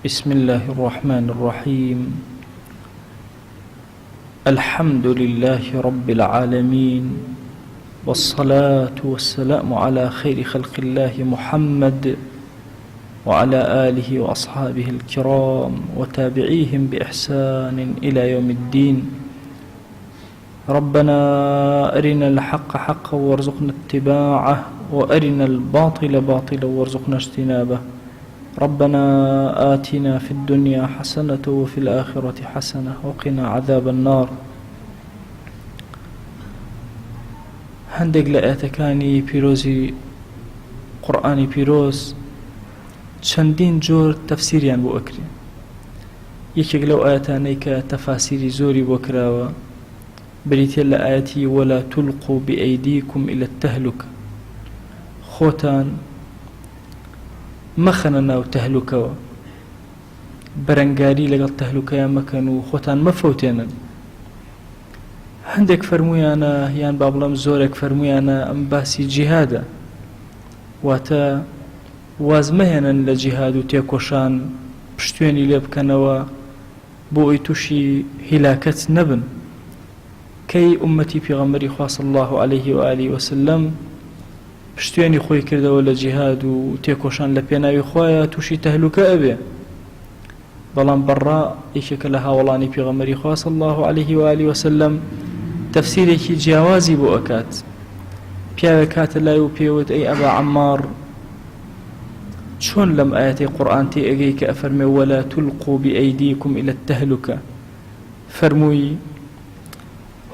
بسم الله الرحمن الرحيم. الحمد لله رب العالمين، والصلاة والسلام على خير خلق الله محمد وعلى آله وأصحابه الكرام وتابعيهم بإحسان إلى يوم الدين. ربنا أرنا الحق حقا وارزقنا اتباعه، وأرنا الباطل باطلا وارزقنا اجتنابه. ربنا آتنا في الدنيا حسنة وفي الآخرة حسنة وقنا عذاب النار. هەندێک لە ئاەتەکانی پیرۆزی قورئانی پیرۆز چەندین جۆر تەفسیریان بۆ ئەکرێ. یەکێک لەو ئاەتانەی کە تەفاسیری زۆری بۆ کراوە بریتە لە ئاەتی وەلا تولقوا بئەیدیکم إلى التهلكة، خۆتان مەخەنە ناو تەهلوکەوە، بەرەنگاری لەگەڵ تەهلوکەیان مەکەن و خۆتان مەفەوتێنن. هەندێک فەرمویانە یان با بڵێم زۆرێک فەرمویانە ئەم باسی جیهادە، واتە واز مەهێنن لە جیهاد و تێکۆشان پشتوێنی لێ بکەنەوە بۆ ئەوی تووشی هیلاکەت نەبن. کەی ئومەتی پێغەمبەری خوا صلی الله عليه وآله وسلم پشتوێنی خۆی کردەوە لە جیهاد و تێکۆشان لە پێناوی خۆیە تووشی تەهلوکە ئەبێ، بەڵام بەڕا یەکێکە لە هاوڵانی پێغەمبەری خوا صلی الله عليه وآله وسلم تەفسیرێکی جیاوازی بۆ ئەکات. پیاوێک کاتە لای و پێوت ئەی ئەبا عەمار، چۆن لەم ئاەتەی قورئان تێ ئەگەی کە ئەفەرمێ وەلا تولقوا بئەیدیکم إلى التهلكة، فەرمووی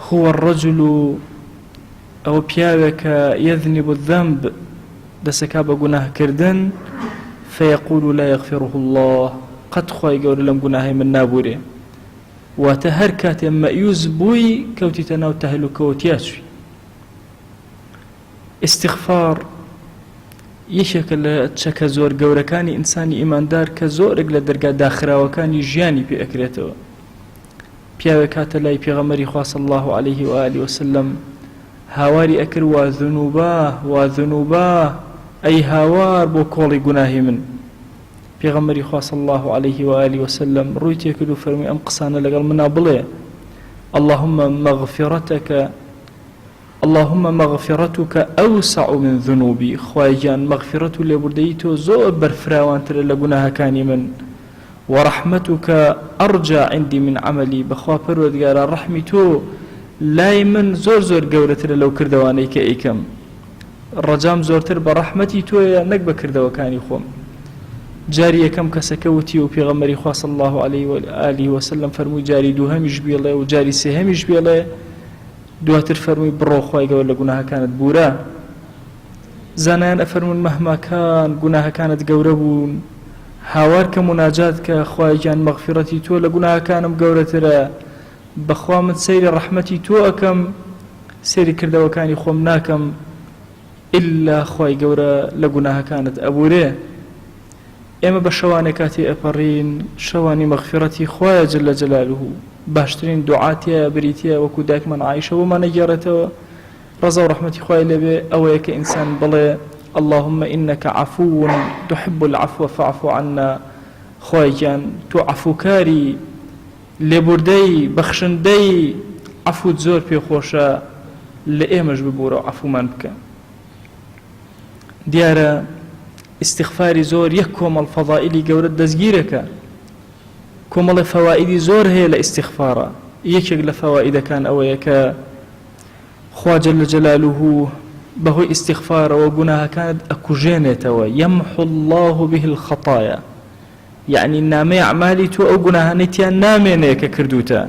هو الرجل ئەوە پیاوێکە يذنب الذنب، دەسەکا بە گوناهکردن، فيقول لا يغفره الله، قەت خوای گەورە لەم گوناهەی من نابورێ. واتە هەر کاتێ مەئیوز بووی کەوتیتە ناو تەهلوکەوە تیاچووی. ئیستیغفار یەکێکە لە چەکە زۆر گەورەکانی ئینسانی ئیماندار کە زۆرێک لە دەرگا داخراوەکانی ژیانی پێ ئەکرێتەوە. پیاوێک کاتە لای پێغەمبەری خوا صلی الله عليه وآله وسلم هاواری ئەکرد وا ذنوبا ئەی هاوار بۆ کۆڵی گوناهی من. پێغەمبەری خوا صلی الله عليه وآله وسلم ڕووی تێکرد و فەرمووی ئەم قسانە لەگەڵ منا بڵێ اللهم مغفرتك أوسع من ذنوبي، خوای گیان مەغفرەت و لێبوردەیی تۆ زۆر بەرفراوانترە لە گوناهەکانی من. ورحمتك أرجى عندي من عملي، بخوا پەروەردگارە ڕەحمی تۆ لای من زۆر گەورەترە لەو کردەوانەی کە ئەیکەم. ڕەجام زۆرتر بە ڕەحمەتی تۆیە نەک بە کردەوەکانی خۆم. جاری یەکەم کەسەکە وتی و پێغەمبەری خوا صلی الله عليه وآله وسلم فەرمووی جاری دووهەمیش بێڵێ و جاری سێهەمیش بێڵێ، دواتر فەرمووی بڕۆ خوای گەورە لە گوناهەکانت بورە. زانایان ئەفەرمون مەهماکان گوناهەکانت گەورە بوون، هاوار کە مناجات کە خوای گیان مەغفرەتی تۆ لە گوناهەکانم گەورەترە، بەخوا من سەیری ڕەحمەتی تۆ ئەکەم، سەیری کردەوەکانی خۆم ناکەم ئیلا خوای گەورە لە گوناهەکانت ئەبورێ. ئێمە بە شەوانێک کاتی ئەپەڕین شەوانی مەغفرەتی خوایە جل جلاله، باشترین دوعاتیە بریتیە وەکو دایکمان عایشە بۆمان نەگێڕێتەوە ڕەزا و ڕەحمەتی خوای لێبێ، ئەوەیە کە ئینسان بڵێ اللهم إنك عفو تحب العفو فاعف عنا، خوای گیان تۆ عەفوکاری لێبوردەی بەخشندەی عەفوت زۆر پێخۆشە، لە ئێمەش ببوورە و عەفومان بکە. دیارە ئیستیغفاری زۆر یەک کۆمەڵ فەضائیلی گەورە دەستگیرەکە، کۆمەڵی فەوائیدی زۆر هەیە لە ئیستیغفارە. یەکێک لە فەوائیدەکان ئەوەیە کە خوا جەل جەلالوه بەهۆی ئیستیغفارەوە گوناهەکانت ئەکوژێنێتەوە. يمحو الله به الخطايا، یعنی نامەی ئەعمالی تۆ ئەو گوناهانەی تیان نامێنێ کە کردوتە.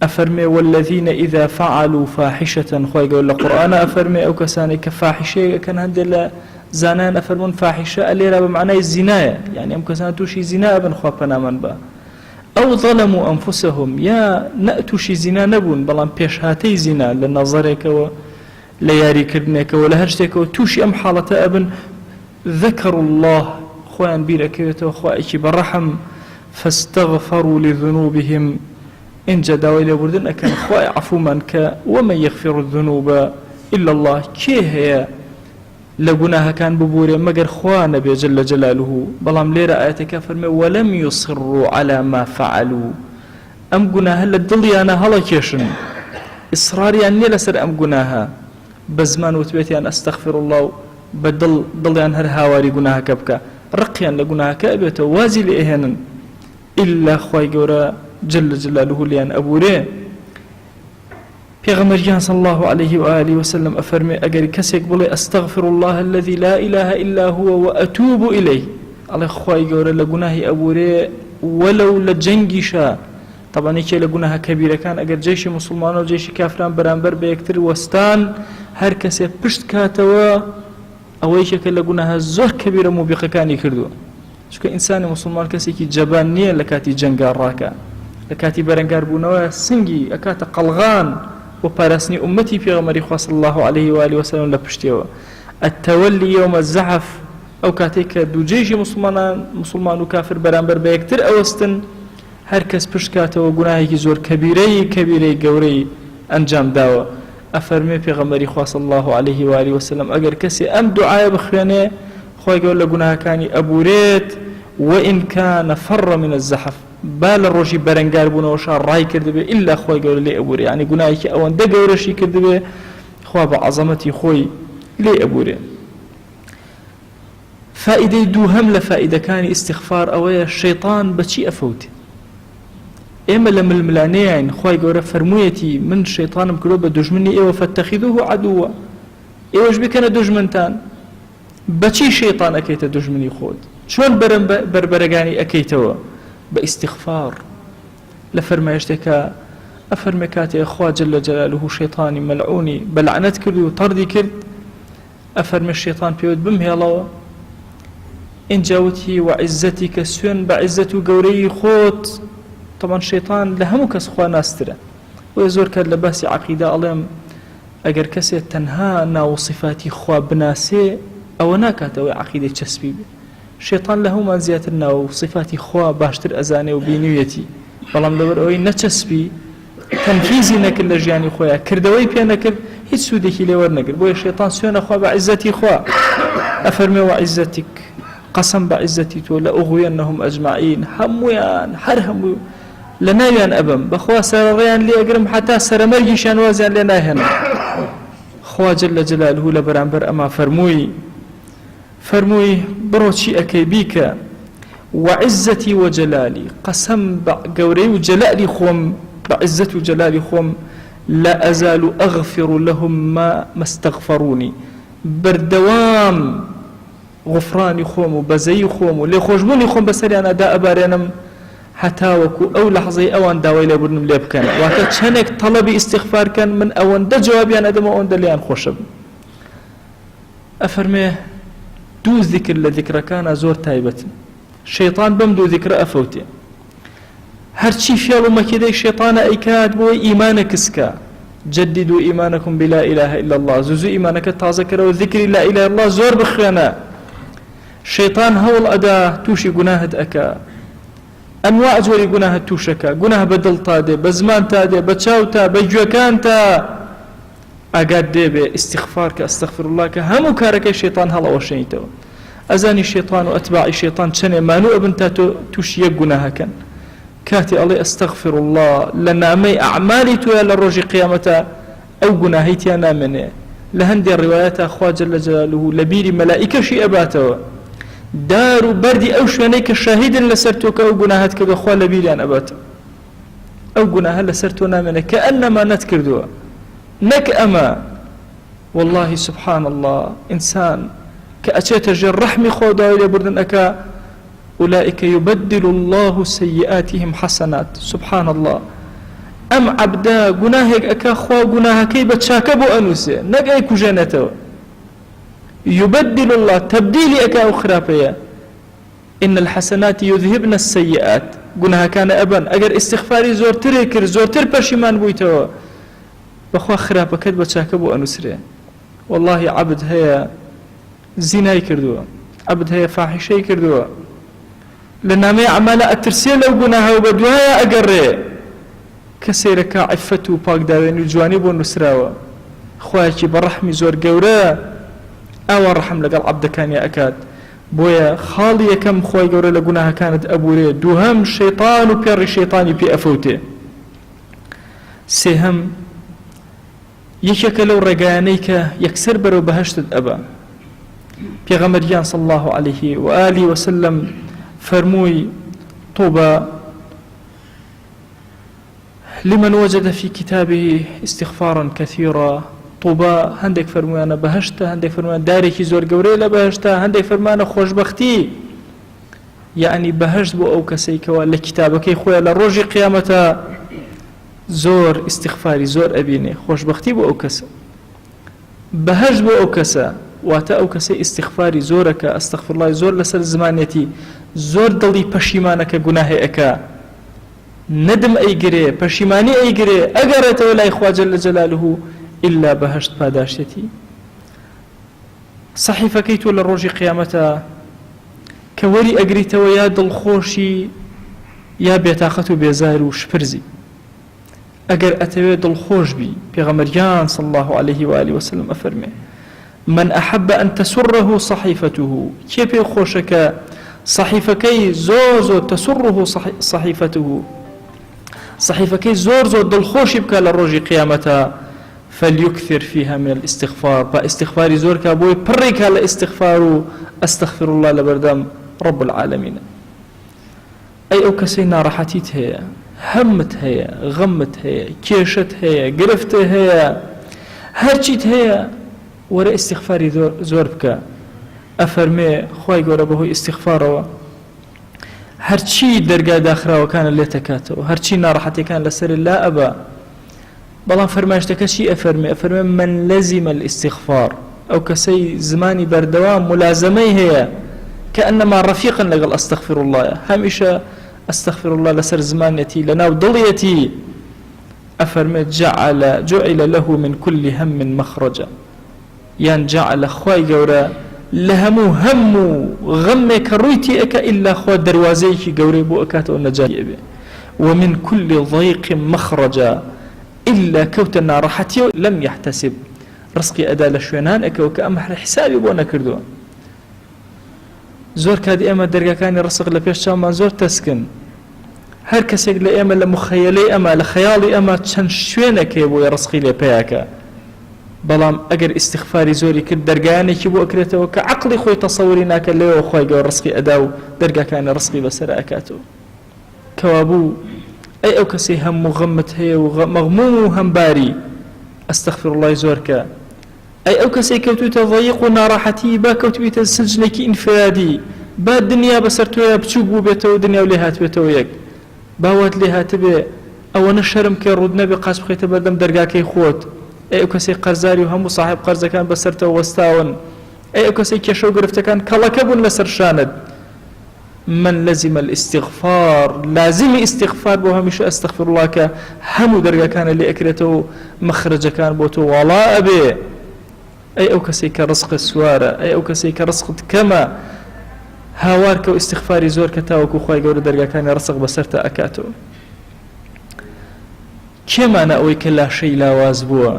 ئەفەرمێ والذین إذا فعلوا فاحشة، خوای گەورە لە قورئانە ئەفەرمێ ئەو کەسانی کە فاحشەیەکەن، هەندێک لە زانایان ئەفەرمون فاحشە ئەلێرە بە معنای زینایە، یعنی ئەم کەسانە تووشی زینا ئەبن، خوا پەنامان بە. ئەو ظەلەموا ئەنفوسەهم، یا تووشی زینا نەبوون بەڵام پێشهاتەی زینا لە نەزەرێکەوە لە یاریکردنێکەوە لە هەر شتێکەوە تووشی ئەم حاڵەتە ئەبن، ذەکەروا الله، خۆیان بیرەکەوێتەوە خوایەکی بەڕەحم، فاستغفروا لذنوبهم، اینجا داوای لێبوردن ئەکەن خوای عەفومان کە ومن یغفر الذنوب إلا الله، کێ هەیە لقناها كان ببوري مقر خوان نبي جل جلاله بلام ليرة آياتك فرمي ولم يصروا على ما فعلوا أم قناها للدليانا هلا كيشن إصراري أني لسر أم قناها بزمان وتبيتي أن أستغفر الله بدل ضليان هر هاواري قناها كبكا رقيا لقناها كأبيته وازي لإهنا إلا خواي قورا جل جلاله ليان أبوري پیغمبر صلى الله عليه وآله وسلم أفرمي أجر كسيك بلي أستغفر الله الذي لا إله إلا هو وأتوب إليه على خواي قورا لقناه أبوري ولو لجنجشا طبعا يكي لقناها كبيرة كان أجر جيش مسلمان وجيش كافران برانبر بيكتر وستان هر كسي پشت كاتوا أويشك لقناها زور كبيرة موبقة كان يكردو شكو إنسان مسلمان كسي كي جبان نية لكاتي جنگار راكا لكاتي برنگار بونوا سنگي أكاتا قلغان وبارسني أمتي في غمر صلى الله عليه وآله وسلم لبشتيوا التولي يوم الزحف أو كاتيك دو جيش مسلمان وكافر برانبر بيكتر أوستن هركس بشكاته وقناهي زور كبيري قوري أنجام داوة أفرمي في غمر صلى الله عليه وآله وسلم أقر كسي أم دعاء بخيانه خوي يقول لقناها كاني أبو ريت وإن كان فر من الزحف بال الروشي برنگار بونا وشار راي كرد به إلا خوي قول لي أبوري يعني قناهي كي أوان ده قورشي كرد به خواه بعظمتي خوي لي أبوري فائدة دو هم لفائدة كان استغفار أويا الشيطان بچي أفوت إما لما الملانين خوي قول فرمويتي من الشيطان مكروب دجمني إيوه فاتخذوه عدوا إيوه بكنا دجمنتان بچي شيطان أكيت دجمني خود شون بربرقاني أكيتوا باستغفار لفرما يشتكى أفرمي كاتي أخوة جل جلاله شيطاني ملعوني بلعنت كرد وطردي كرد أفرمي الشيطان بيود بمهي الله إن جاوتي وعزتك سون بعزته قوري خوت طبعا الشيطان لهمك أخوة ناسترة ويزور كاد لباسي عقيدة أليم أجر كسي تنها ناو صفاتي خوا بناسي أو ناكات أو عقيدة تشسبيبي الشيطان له ما زيادتنا وصفاتي خوا باشتر أزاني وبينيتي بلام دور أوي نتشسبي تنفيزي نكر لجياني خويا كردوي بيانا كرد هيت سودكي لي ورنكر بوي الشيطان سيونا خوا بعزتي خوا أفرمي وعزتك قسم بعزتي تو لأغوينهم أجمعين همويان همويان لنايان أبم بخوا سرريان لي أقرم حتى سرمرجيشان وازيان لنايهن خوا جل جلاله لبرانبر أما فرموي بروتشي أكيبيك وعزتي وجلالي قسم بقوري وجلالي خوم بعزة وجلالي خوم لا أزال أغفر لهم ما استغفروني بردوام غفراني خوم وبزي خوم ولي خوشبوني خوم بسري أنا دا أبارينم حتى وكو أو لحظة أوان داوي لابرنم ليب كان وكا شانك طلبي استغفار كان من أوان دا جوابي أنا دم أوان دا ليان خوشب أفرميه دو ذكر لذكر كان زور تايبت شيطان بمدو ذكر أفوتي هرشي فيالو ما كده الشيطان أيكاد بو إيمانك اسكا جددوا إيمانكم بلا إله إلا الله زوزو إيمانك تازكر وذكر لا إله إلا الله زور بخيانا شيطان هول أدا توشي قناهد أكا أنواع جوري قناهد توشكا قناه بدل تادي بزمان تادي بتشاوتا بجوكان تا أقاد ديبه استغفارك أستغفر الله كهمو كارك الشيطان هلا وشينيتو أزاني الشيطان وأتباع الشيطان شنه مانو ابنتا توشي قناها كان كاتي الله أستغفر الله لنامي أعمالي تويا للرجي قيامتا أو قناهيتي أنا منه لهندي الروايات أخوة جل جلاله لبيري ملائكة شي أباتوا دار بردي أو شوانيك الشاهد لسرتوك أو قناهاتك أخوة لبيري أنا أباتا أو قناها لسرتونا منه كأنما نتكردوا نك أما والله سبحان الله إنسان كأتيت جر رحمي خودا إلى بردن أكا أولئك يبدل الله سيئاتهم حسنات سبحان الله أم عبدا قناهك أكا خوا قناها كي بتشاكبوا أنوسي نك أي كجانته يبدل الله تبديلي أكا أخرى إن الحسنات يذهبن السيئات قناها كان أبا أجر استغفاري زور تريكر زور تربشمان بويتوا بخوا خرابة كد بتشاكبوا أنوسري والله عبد هيا زناي كردوا عبد هيا فاحشي كردوا لنامي عمال أترسي لو قناها وبدوايا أقري كسيرك عفتو باق داوين الجوانب والنسراوة خواهي برحمي زور قورا ئاوا ڕەحم لەگەڵ عەبدەکانی ئەکات. بۆیە خاڵی یەکەم خۆی گەورە لە گوناهەکانت ئەبورێ، دووهەم شەیطان و پێڕی شەیطانی پێ ئەفەوتێ، سێهەم یەکێکە لەو ڕێگایانەی کە یەکسەر بەرەو بەهەشتت ئەبا. پێغەمبەریان صلی الله عليه و آله وسلم فەرمووی طوبى لمن وجد في كتابه استغفارا كثيرا. طوبى هەندێک فەرمویانە بەهەشتە، هەندێک فەرمویان دارێکی زۆر گەورەی لە بەهەشتە، هەندێک فەرمانە خۆشبەختی، یعنی بەهەشت بۆ ئەو کەسەی کەوا لە کتابەکەی خۆیان لە ڕۆژی قیامەتە زۆر استیغفاری زۆر ئەبینێ، خۆشبەختی بۆ ئەو کەسە. بەهەشت بۆ ئەو کەسە واتە ئەو کەسەی استیغفاری زۆرەکە، ئەستەغفیرڵڵای زۆر لەسەر زمانێتی، زۆر دڵی پەشیمانەکە گوناهی ئەکا، ندم ئەیگرێ، پەشیمانی ئەیگرێ، ئەگەڕێتەوە لای خوا جەل جەلالوه إلا بەهەشت پاداشتێتی. سەحیفەکەی تۆ لە ڕۆژی قیامەتە کە وەری ئەگریتەوە یا دڵخۆشی یا بێتاقەت و بێزار و شپرزی. ئەگەر ئەتەوێت دڵخۆش بی، پێغەمبەریان صلی الله عليه وآله وسلم ئەفەرمێ من أحب أن تسره صحيفته، کێ پێ خۆشەکە صحیفەکەی زۆر تسره صحيفته، صحیفەکەی زۆر دڵخۆشی بکە لە ڕۆژی قیامەتە، فليكثر فيها من الاستغفار، باستغفاري زور كابوي بريك على استغفار استغفر الله لبردم رب العالمين. أي أو كسينا راحتيت هي، همت هي، غمت هي، كيشت هي، قرفت هي، هرشيت هي، ورا استغفاري زور بك أفرمي خواي قربه استغفاره هرشي درجة داخرة وكان اللي تكاتو، هرشي ناراحتي كان لسر الله أبا. بەڵام فەرمایشتەکە چی ئەفەرمێ من لەزیمە الاستیغفار، ئەو کەسەی زمانی بەردەوام ملازمەی هەیە كأنما رفيقا لەگەڵ ئەستەغفر الله، هەمیشە ئەستەغفر الله لەسەر زمانێتی لەناو دڵیەتی، ئەفەرمێ جعل له من كل هم مخرجا، یان جعل خوای گەورە لە هەموو هەم و غەمێک کە ڕوویتی ئەکە ئیلا خوا دەواازەیەکی گەورەی بۆ ئەکاتەوە نەجاتی ئەبێ، ومن كل ضيق مخرجا إلا كوت ناڕەحەتی لم يحتسب، ڕزقی ئەدا لە شوێنان ئەکەوە کە ئەمە حسابی بۆ نەکردووە. زۆر کاتی ئێمە دەرگاکانی ڕزق لە پێش چاومان زۆر تەسکن، هەر کەسێک لە ئێمە لە مخەیەلەی ئەمە لە خەیاڵی ئەمە چەند شوێنەکەی بۆی ڕزقی لێ پێیاکە، بەڵام ئەگەر ئیستیغفاری زۆری کرد دەرگایانێکی بۆ ئەکرێتەوە کە عەقڵی خۆی تەسەووری ناکە لەوێ خوای گەورە ڕزقی ئەدا و دەرگاکانی ڕزقی بەسەر ئەکاتەوە. کەوابوو ئەی ئەو کەسەی هەموو غەمت هەیە و مەغموم و هەمباری ئەستەغفیرڵڵای زۆرکە، ئەی ئەو کەسەی کەوتوتە ضەیق و ناڕەحەتی با کەوتویتە سجنێکی ئینفرادی، با دنیا بەسەر تۆیە بچووک بوو بێتەوە دنیا و لێ هاتبێتەوە یەک، باوات لێ هاتبێ ئەوەنە شەرم کە ڕوود نەبێ قاچ بخەیتە بەردەم دەرگاکەی خۆت، ئەی ئەو کەسەی قەرزاری و هەموو صاحب قەرزەکان بەسەرتەوە وەستاون، ئەی ئەو کەسەی کێشە و گرفتەکان کەڵەکە بوون لەسەر شانت. من لزم الاستغفار، لازم استغفار بو هميشه استغفر الله ك همو درجه كان اللي اكرته مخرج كان بوتو ولا ابي اي او كسيك رزق السواره، اي او كسيك رزق كما هاوارك واستغفاري زور كتاوك وخاي جور درجه كان رزق بسرته اكاتو كما انا اويك لا شيء لا وازبوا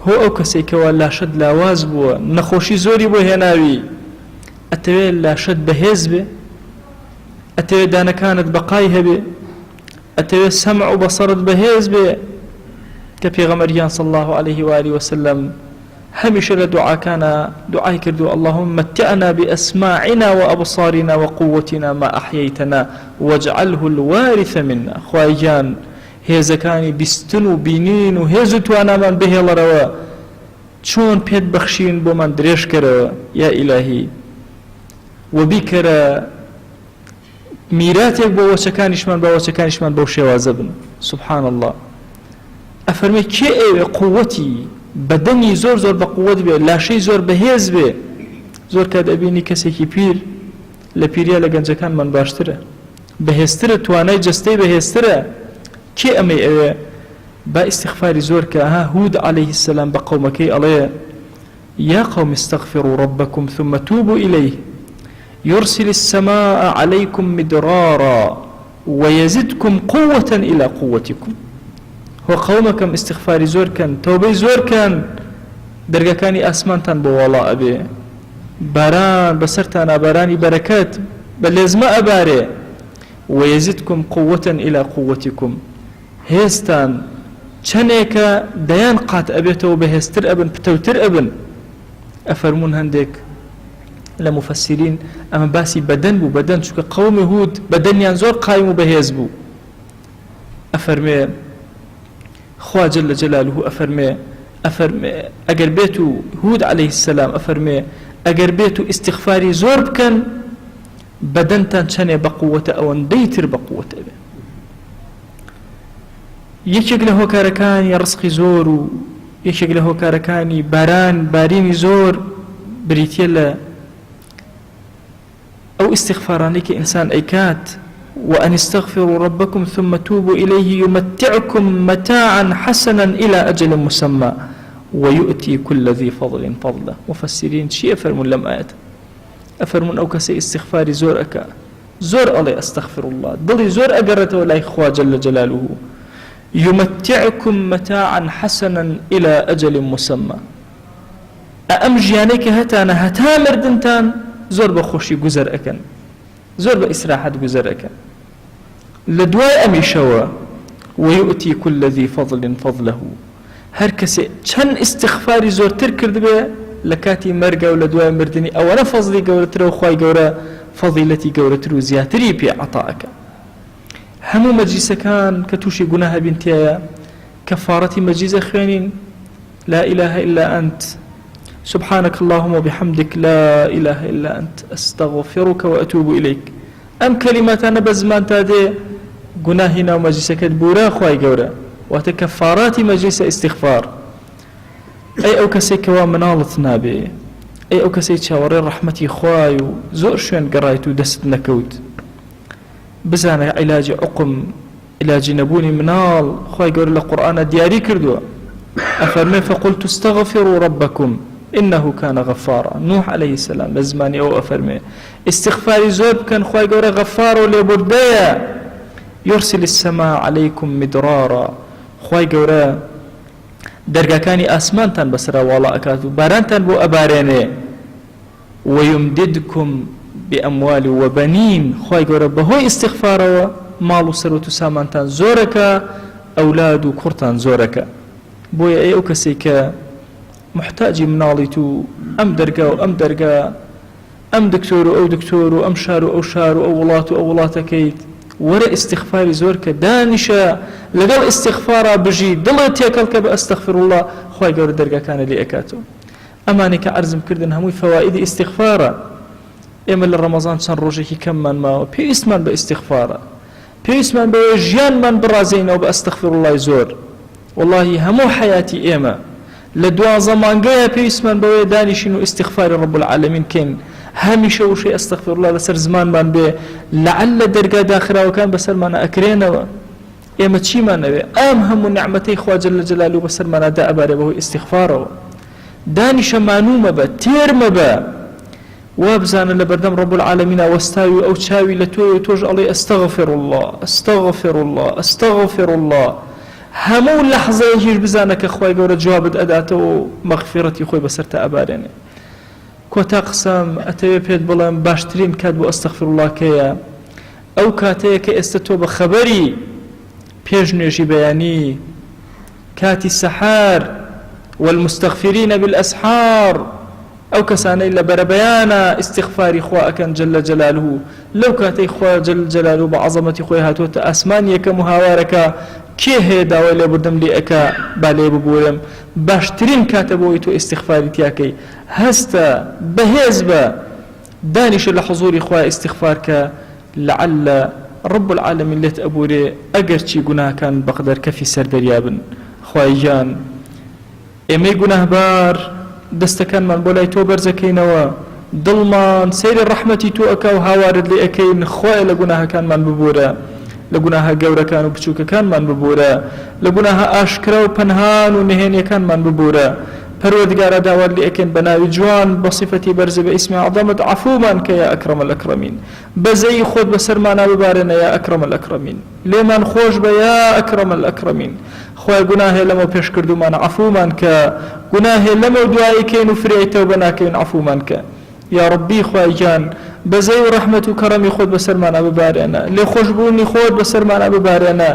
هو او كسيك ولا شد لا وازبوا نخوشي زوري بو هناوي أتوي لا شد بهزبه، أتوي دانا كانت بقايها به، أتوي سمع وبصرت بهزبه، كبيغمريان صلى الله عليه وآله وسلم همش لدعاء كان دعاء كردو اللهم متعنا بأسماعنا وأبصارنا وقوتنا ما أحييتنا واجعله الوارث منا. خواجان هيزا كاني بستنو بينين وهيزو توانا من به لروا چون پێت بەخشین بۆ من درێژ کەرەوە یا ئیلاهی وبیکەرە میراتێک بۆ وەچەکانیشمان بە وەچەکانیشمان بەو شێوازە بن. سبحان الله. ئەفەرمێ کێ ئێوێ قووەتی بەدەنی زۆر بە قووەت بێ، لاشەی زۆر بەهێز بێ. زۆر کات ئەبینی کەسێکی پیر لە پیریا لە گەنجەکانمان باشترە، بەهێزترە، توانای جەستەی بەهێزترە. کێ ئەمەی ئەوێ با استغفاري زورك هود عليه السلام بقومكي عليه يا قوم استغفروا ربكم ثم توبوا إليه يرسل السماء عليكم مدرارا ويزدكم قوة إلى قوتكم. هو قومكم استغفاري زوركا توبي زوركا دەرگەکانی ئاسمانتان بۆ وەڵا ئەبێ، باران بەسەرتانە، بارانی بەرەکەت بە لێزمە ئەبارێ. وەیەزیدکم قووەتەن ئیلا قووەتیکم، هێزتان چەندێکە دەیان قات ئەبێتەوە بەهێزتر ئەبن، پتەوتر ئەبن. ئەفەرمون هەندێک لە مفەسیرین ئەمە باسی بەدەن بوو، بەدەن، چونکە قەومی هود بەدەنیان زۆر قایم و بەهێز بوو. ئەفەرمێ خوا جەل جەلالوه ئەفەرمێ ئەگەر بێت و هود عەلەیه السەلام ئەفەرمێ ئەگەر بێت و ئیستیغفاری زۆر بکەن بەدەنتان چەنێ بە قووەتە ئەوەندەی تر بە قووەتە بێ. یەکێک لە هۆکارەکانی ڕزقی زۆر و یەکێک لە هۆکارەکانی بارینی زۆر بریتیە لە ئەو ئیستیغفارانەی کە ئینسان ئەیکات. وأن استغفروا ربكم ثم توبوا إليه يمتعكم متاعا حسنا إلى أجل مسمى ويؤتي كل ذي فضل فضله. مفسرين شيء أفرمون لم آيات أفرمون أو كسي استغفاري زور أكا زور علي أستغفر الله ضلي زور أقرته ولا إخوة جل جلاله. يمتعكم متاعا حسنا إلى أجل مسمى. أمجيانيك هتانا هتا مردنتان زور بخوشي قزر أكن، زور بإسراحة قزر أكن لدواء أميشوا. ويؤتي كل ذي فضل فضله. هر كسي چن استغفاري زور تركرد به لكاتي مرقا ولدواء مردني أو أنا فضلي قورتر وخواي قورا فضيلتي قورتر وزياتري بي عطاءك. همو مجلس كان كتوشي قناها بنتيا كفارتي مجلس خيانين لا إله إلا أنت سبحانك اللهم وبحمدك لا إله إلا أنت أستغفرك وأتوب إليك. أم كلمات أنا بزمان تادي قناهنا ومجلسك بورا خواي قورا وتكفارات مجلس استغفار. أي أو كسي كوا منالت نابي، أي أو كسي تشاوري رحمتي خواي وزور شوين قرايتو دست نكوت بزانا علاج عقم علاج نبوني منال خواي قورا لقرآن دياري كردوا. أفرمي فقلت استغفروا ربكم إنه كان غفارا. نوح عليه السلام لزماني أو أفرمي استغفاري زور كان خواي قورا غفار وليبردايا يرسل السماء عليكم مدرارا. خواي قورا درقاكاني آسمانتان بسرا والله أكاتو بارانتان بو أباريني. ويمددكم بأموال وبنين. خواي قورا بهوي استغفارا مالو سروتو سامانتان زوركا أولادو كورتان زوركا. بويا أي أوكسيكا محتاجي مناڵیت و ئەم دەرگا و ئەم دەرگا ئەم دکتۆر و ئەو دکتۆر و ئەم شار و ئەو شار و ئەو وڵات و ئەو وڵاتەکەیت وەرە ئیستیغفاری زۆر کە دانیشە لەگەڵ ئیستیغفارا بژی دڵت تێکەڵ کە بە ئەستەغفر الله خوای گەورە دەرگاکانە لێ ئەکاتەوە. ئەمانێک کە عەرزم کردن هەمووی فەوائیدی ئیستیغفارە. ئێمە لە ڕەمەزان چەند ڕۆژێکی کەممان ماوە پێویستمان بە ئیستیغفارە، پێویستمان بەوەی ژیانمان بڕازێنەوە بە ئەستەغفر الله زۆر. والله هەموو حیاتی ئێمە لە دوازە مانگەیە پێویستمان بەوەی دانیشین و ئیستیغفاری رب العالمین کەین. هەمیشە وشەی ئەستەغفر الله لەسەر زمانمان بێ لەعەل دەرگا داخراوەکان بەسەرمانە ئەکرێنەوە. ئێمە چیمان ئەوێ؟ ئەم هەموو نعمەتەی خوا جەل جەلالوه بەسەرمانەدا ئەبارێ بەهۆی ئیستیغفارەوە. دانیشە مانوو مەبە، تێر مەبە، وا بزانە لە بەردەم رب العالمینە وەستاوی ئەو چاوی لە تۆی و تۆش ئەڵێ ئەستەغفر الله ئەستەغفر الله ئەستەغفر الله. هەموو لەحظەیەکیش بزانە کە خوای گەورە جوابت ئەداتەوە و مەغفیرەتی خۆی بەسەرتە ئەبارێنێ. کۆتا قسەم ئەتەوێ پێت بڵێم باشترین کات بۆ ئەستەغفر الله کەیە؟ ئەو کاتەیە کە ئێستا تۆ بە خەبەری پێش نوێژی بەیانی کاتی سەحار والمستغفرین بالأسحار ئەو کەسانەی لە بەرەبەیانە ئیستیغفاری خوا ئەکەن جەل جەلالوه. لەو کاتەی خوا جەل جەلالوه بە عەزەمەتی خۆی هاتووەتە ئاسمانی یەکەم و هاوارەکە کێ هەیە داوای لێبوردم لێ ئەکا با لێ ببوورم؟ باشترین کاتە بۆی تۆ ئیستیغفاری تیاکەی هەستە بەهێز بە دانیشە لە حضوری خوا ئیستیغفار کە لەعەل رب العالمین لێت ئەبوورێ ئەگەر چی گوناهکان بەقدەر کەفی سەر دەریابن. خوای گیان ئێمەی گوناهبار دەستەکانمان بۆ لای تۆ بەرزەکەینەوە، دڵمان سەیری ڕەحمەتی تۆ ئەکا و هاوارت لێ ئەکەین. خوایە لە گوناهەکانمان ببوورە، لە گوناهە گەورەکان و بچووکەکانمان ببوورە، لە گوناهە ئاشکرا و پەنهان و نهێنیەکانمان ببوورە. پەروەردگارە داوات لێ ئەکەین بە ناوی جوان بە سیفەتی بەرزە بە ئیسمی عەظەمت عەفومان کە یا ئەکرەم الئەکرەمین. بەزەی خۆت بەسەرمانە ببارێنە یا ئەکرەم الئەکرەمین. لێمان خۆش بە یا ئەکرەم الئەکرەمین. خوای گوناهێ لەمە پێش کردومان عەفومان کە گوناهێ لەمە دوایەکەین و فرێی تەوبە ناکەین عەفومان کە یا ربی خوای گیان بەزەی و ڕەحمەت و کەڕەمی خۆت بەسەرمانە ببارێنە لێخۆشبوونی خۆت بەسەرمانە ببارێنە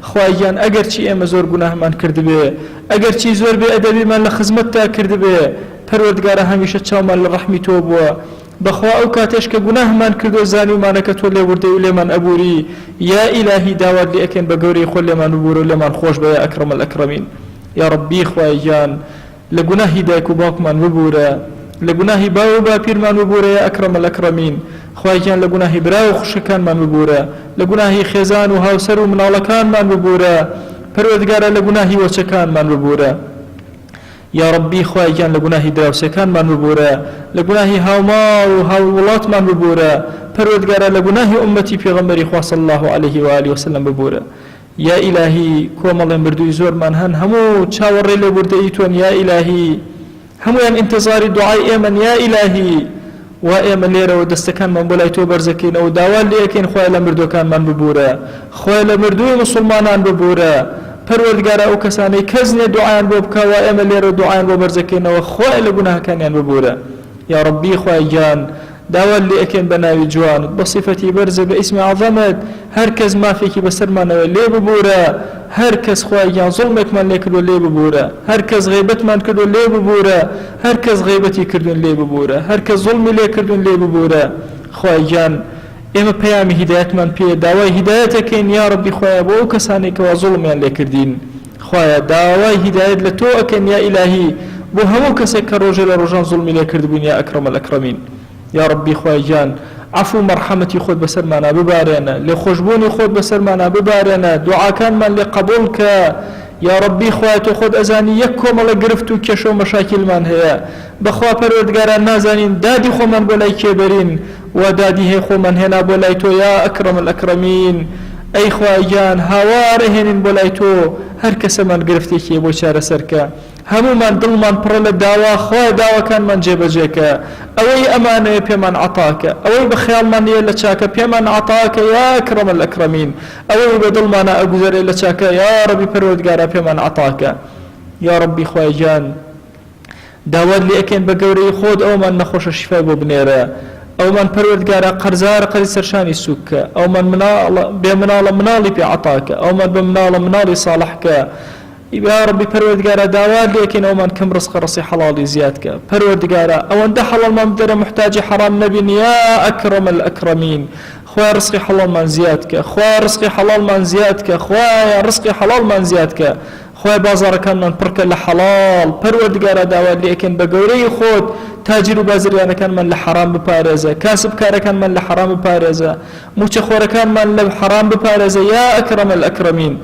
خوای گیان ئەگەرچی ئێمە زۆر گوناهمان کردبێ ئەگەرچی زۆر بێ ئەدەبیمان لە خزمەتتا کردبێ پەروەردگارە هەمیشە چاومان لە ڕەحمی تۆ بووە بەخوا ئەو کاتێش کە گوناهمان کردو زانیمانە کە تۆ لێوردەی و لێمان ئەبووری یا ئیلاهی داوات لێ ئەکەین بە گەورەی خۆ لێمان ببوورە و لێمان خۆش بە یا ئەکرەم الئەکرەمین یا ربی خوای گیان لە گوناهی دایک و باوکمان ببوورە لە گوناهی باو و باپیرمان ببوورە یا ئەکرەم الئەکرەمین خوای گیان لە گوناهی برا و خوشەکانمان ببوورە لە گوناهی خێزان و هاوسەر و مناڵەکانمان ببوورە پەروەردگارە لە گوناهی وەچەکانمان ببوورە یا ربی خوای گیان لە گوناهی دراوسەکانمان ببوورە لە گوناهی هاوماڵ و هاووڵاتمان ببوورە پەروەردگارە لە گوناهی ئومەتی پێغەمبەری خوا صلی الله علیه و آله وسلم ببوورە یا ئیلاهی کۆمەڵێن بردووی زۆرمان هەن هەموو چاوەڕێ لێبوردەی تۆن یا ئیلاهی هەمویان ئینتیزاری دوعای ئێمەن یا ئیلاهی و ئێمە لێرەوە دەستەکانمان بۆ لای تۆ بەرزەکەینەوە داوا لێ ئەکەین خوای لە مردوەکانمان ببوورە خوای لە مردووی موسڵمانان ببوورە پەروەردگارە ئەو کەسانەی کەس نییە دوعایان بۆ بکەوە ئێمە لێرە دوعایان بۆ بەرزەکەینەوە خوای لە گوناهەکانیان ببوورە یا ربی خوای گیان داوا لێ ئەکەین بە ناوی جوانت بە صیفەتی بەرزە بە ئیسمی عەظەمت هەر کەس مافێکی بەسەرمانەوە لێ ببوورە هەر کەس خوای گیان زوڵمێکمان لێ کردو لێ ببوورە هەر کەس غیبەتمان کردو لێ ببوورە هەر کەس غیبەتی کردوون لێ ببوورە هەر کەس زوڵمی لێ کردوون لێ ببوورە خوای گیان ئێمە پەیامی هیدایەتمان پێ داوای هیدایەتەکەین یا ربی خوایە بۆ ئەو کەسانێکەوە زوڵمیان لێ کردین خوایە داوای هیدایەت لە تۆ ئەکەین یا ئیلاهی بۆ هەموو کەسێک کە ڕۆژێ لە ڕۆژان زوڵمی لێ کردبوون یا ئەکرەم الئەکرەمین یا ربی خوای گیان عفو مەرحەمەتی خۆت بەسەرمانە ببارێنە لێخۆشبوونی خۆت بەسەرمانە ببارێنە دوعاکانمان لێ قبول کە یا ربی خوای تۆ خۆت ئەزانی یەک کۆمەڵە گرفت و کێشە و مەشاکیلمان هەیە بەخوا پەروەردگاران نازانین دادی خۆمان بۆ لای کێبەرین و دادی هەیە خۆمان هێنا بۆ لای تۆ یا ئەکرەم الئەکرەمین ئەی خوای گیان هاوارە هێنین بۆ لای تۆ هەر کەسەمان گرفتێکیە بۆ چارەسەرکە هەمومان دڵمان پڕە لە داوا خوای داواکانمان جێبەجێکە ئەوەی ئەمانەیە پێمان عەتاکە ئەوەی بە خەیاڵمان نییە لە چاکە پێمان عەتاکە یا ئەکرەم الئەکرەمین ئەوەی بە دڵمانە ئەگوزارێ لە چاکە یا رەبی پەروەردگارە پێمان عەتاکە یا ربی خوای گیان داوات لێ ئەکەین بە گەورەی خۆت ئەومان نەخۆشە شیفای بۆ بنێرە ئەومان پەروەردگارە قەرزارە قەری سەرشانی سووککە ئەومان بێ مناڵە مناڵی پێ عەتاکە ئەومان بە مناڵە مناڵی ساڵحکە یا ربی پەروەردگارە داوات لێ ئەکەین ئەومان کەم ڕزقە ڕسی حەڵاڵی زیادکە پەروەردگارە ئەوەندە حەڵاڵمان بدەرە محتاجی حەرام نەبین یا ئەکرەم الئەکرەمین خوای ڕزقی حەڵاڵمان زیادکە خوای ڕزقی حەڵاڵمان زیادکە خوای ڕزقی حەڵاڵمان زیادکە خوای بازاڕەکانمان پڕکە لە حەڵاڵ پەروەردگارە داوات لێ ئەکەین بە گەورەی خۆت تاجر و بازرگانەکانمان لە حەرام بپارێزە کاسبکارەکانمان لە حەرام بپارێزە موچەخۆرەکانمان لە حەرام بپارێزە یا ئەکرەم الئەکرەمین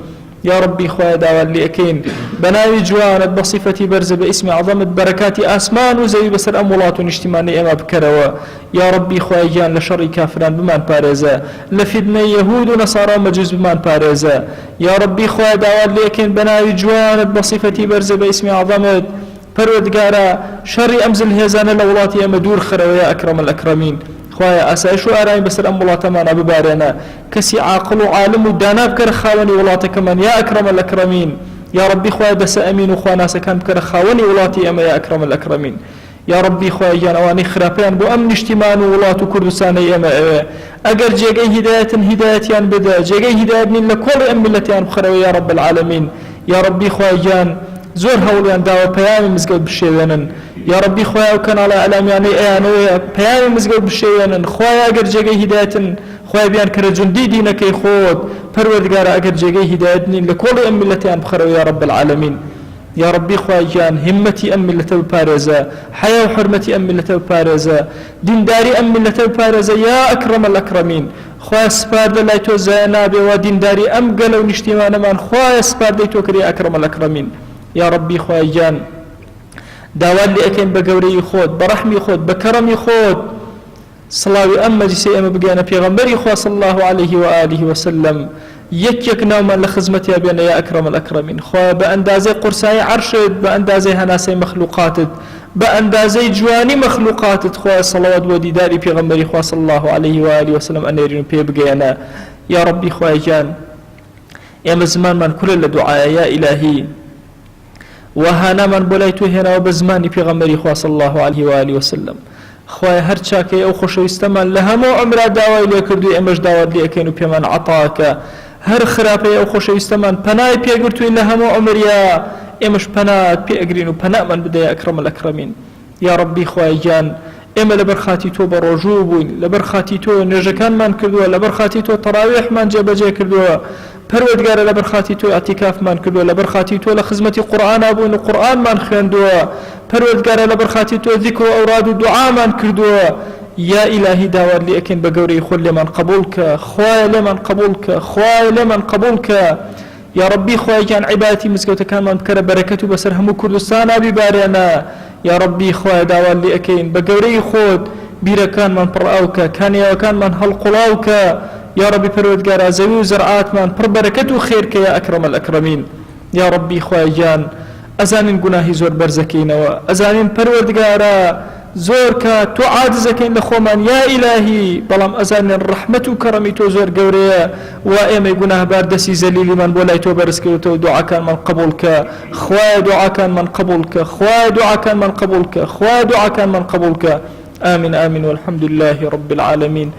یا ربی خوای داوات لێ ئەکەین بە ناوی جوانت بە صیفەتی بەرزە بە ئیسمی عەظەمت بەرەکاتی ئاسمان و زەوی بەسەر ئەم وڵات و نیشتیمانی ئێمە بکەرەوە یا ربی خوای گیان لە شەڕی کافران بمان پارێزە لە فیتنەی یەهود و نەسارا و مەجوس بمان پارێزە یا ربی خوای داوات لێ ئەکەین بە ناوی جوانت بە صیفەتی بەرزە بە ئیسمی عەظەمت پەروەردگارە شەڕی ئەم زلهێزانە لە وڵاتی ئێمە دوور خەرەوە یا ئەکرەم الئەکرەمین خوایە ئاسایش و ئارامی بەسەر ئەم وڵاتەمانە ببارێنە کەسی عاقڵ و عالم و دانا بکەرە خاوەنی وڵاتەکەمان یا ئەکرەم الئەکرەمین یا ربی خوای دەسە ئەمین و خواناسەکان بکەرە خاوەنی وڵاتی ئێمە یا ئەکرەم الئەکرەمین یا ربی خوای گیان ئەوانەی خراپیان بۆ ئەم نیشتیمان و وڵات و کوردستانی ئێمە ئەوێ ئەگەر جێگەی هیدایەتن هیدایەتیان بدە جێگەی هیدایەت نین لە کۆڵی ئەم میلەتیان بخەرەوە یا رب العالمین یا ربی خوای گیان زۆر هەوڵیان داوە پەیامی مزگەوت بشێوێنن یا ربی خوای ئەو کەناڵە ئەلامانەی ئەیانەوەیە پەیامی مزگەوت بشێوێنن خوای ئەگەر جێگەی هیدایەتن خوای بیان کەرە جوندی دینەکەی خۆت پەروەردگارە ئەگەر جێگەی هیدایەت نین لە کۆڵی ئەم میلەتیان بخەرەوە یا رب العالمین یا ربی خوای گیان همەتی ئەم میلەتە بپارێزە حیا و حرمەتی ئەم میلەتە بپارێزە دینداری ئەم میلەتە بپارێزە یا ئەکرەم الئەکرەمین خوای سپاردە لای تۆ زایە نابێەوە دینداری ئەم گەلە و نیشتیمانەمان خوای سپاردەی تۆ کردی ئەکرەم الئەکرەمین یا ربی خوای گیان داوات لێ ئەکەین بە گەورەی خۆت بە ڕەحمی خۆت بە کەڕەمی خۆت سڵاوی ئەم مەجلیسەی ئێمە بگەێنە پێغەمبەری خوا صلی الله عليه و آله وسلم یەک ناومان لە خزمەتیا بێنە یا ئەکرەم الئەکرەمین خوا بە ئەندازەی قورسایی عەرشت بە ئەندازەی هەناسەی مەخلوقاتت بە ئەندازەی جوانی مەخلوقاتت خوا سەڵاوات بۆ دیداری پێغەمبەری خوا صلی الله عليه و آله وسلم ئەنێرین و پێ بگەێنە یا ربی خوای گیان ئێمە زمانمان کورە لە دوعایە یا ئیلاهی وهانامان بۆ لای تۆ هێناوە بە زمانی پێغەمبەری خوا صلی الله عليه و آله وسلم خوای هەر چاکەی ئەو خۆشەویستەمان لە هەموو عمرا داوای لێ کردووی ئێمەش داوات لێ ئەکەین و پێمان عەتاکە هەر خراپەی ئەو خۆشەویستەمان پەنای پێگرتووی لە هەموو عمریا ئێمەش پەنات پێئەگرین و پەنامان بدەیە ئەکرەم الئەکرەمین یا ربی خوای گیان ئێمە لەبەر خاتی تۆ بە ڕۆژوو بووین لەبەر خاتی تۆ نوێژەکانمان کردووە لەبەر خاتی تۆ تەراویحمان جێبەجێ کردووە پەروەردگارە لەبەر خاتی تۆ ئەعتیکافمان کردووە لەبەر خاتی تۆ لە خزمەتی قورئانا بووین و قورئانمان خوێندووە پەروەردگارە لەبەر خاتی تۆ ذیکر و ئەوراد و دوعامان کردووە یا ئیلاهی داوات لێ ئەکەین بە گەورەی خۆت لێمان قبول کە خوایە لێمان قبول کە خوایە لێمان قبول کە یا ربی خوای گیان عیبادەتی مزگەوتەکانمان بکەرە بەرەکەت و بەسەر هەموو کوردستانا بیبارێنە یا ربی خوای داوات لێ ئەکەین بە گەورەی خۆت بیرەکانمان پڕ ئاوکە کانیاوەکانمان هەڵقوڵاوکە یا ربی پەروەردگارە زەوی و زەرعاتمان پڕ بەرەکەت و خێرکە یا ئەکرەم الئەکرەمین یا ربی خوای گیان ئەزانین گوناهی زۆر بەرزەکەینەوە ئەزانین پەروەردگارە زۆر کە تۆ عاجزەکەین لە خۆمان یا ئیلاهی بەڵام ئەزانین ڕەحمەت و کەڕەمی تۆ زۆر گەورەیە و ئێمەی گوناهبار دەستی زەلیلیمان بۆ لای تۆ بەرزکەوتەوە دوعاکانمان قبول کە خوایە دوعاکانمان قبول کە خوایە دوعاکانمان قبول کە خوایە دوعاکانمان قبول کە آمين آمين والحمد لله رب العالمين